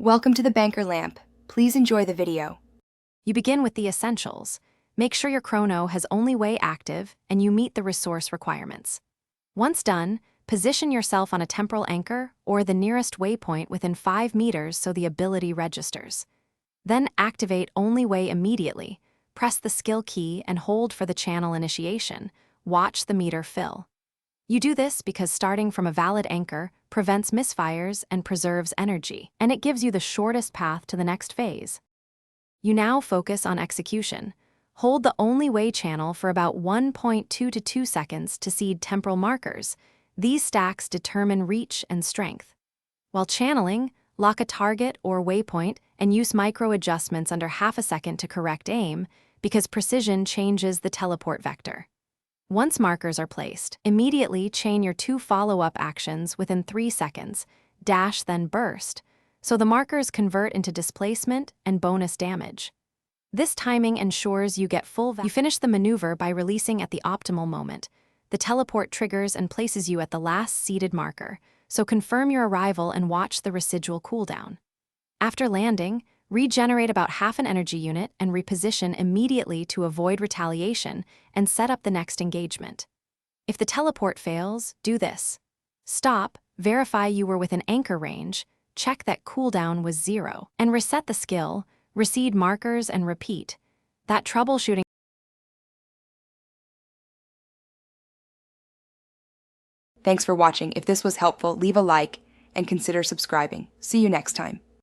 Welcome to the Banker Lamp. Please enjoy the video. You begin with the essentials. Make sure your chrono has only way active and you meet the resource requirements. Once done, position yourself on a temporal anchor or the nearest waypoint within 5 meters so the ability registers. Then activate only way immediately. Press the skill key and hold for the channel initiation. Watch the meter fill. You do this because starting from a valid anchor prevents misfires and preserves energy, and it gives you the shortest path to the next phase. You now focus on execution. Hold the only way channel for about 1.2 to 2 seconds to seed temporal markers. These stacks determine reach and strength. While channeling, lock a target or waypoint and use micro adjustments under half a second to correct aim, because precision changes the teleport vector. Once markers are placed, immediately chain your 2 follow-up actions within 3 seconds, dash then burst, so the markers convert into displacement and bonus damage. This timing ensures you get full value. You finish the maneuver by releasing at the optimal moment. The teleport triggers and places you at the last seeded marker, so confirm your arrival and watch the residual cooldown. After landing, regenerate about half an energy unit and reposition immediately to avoid retaliation and set up the next engagement. If the teleport fails, do this. Stop, verify you were within anchor range, check that cooldown was 0, and reset the skill, reseed markers and repeat. That troubleshooting. Thanks for watching. If this was helpful, leave a like and consider subscribing. See you next time.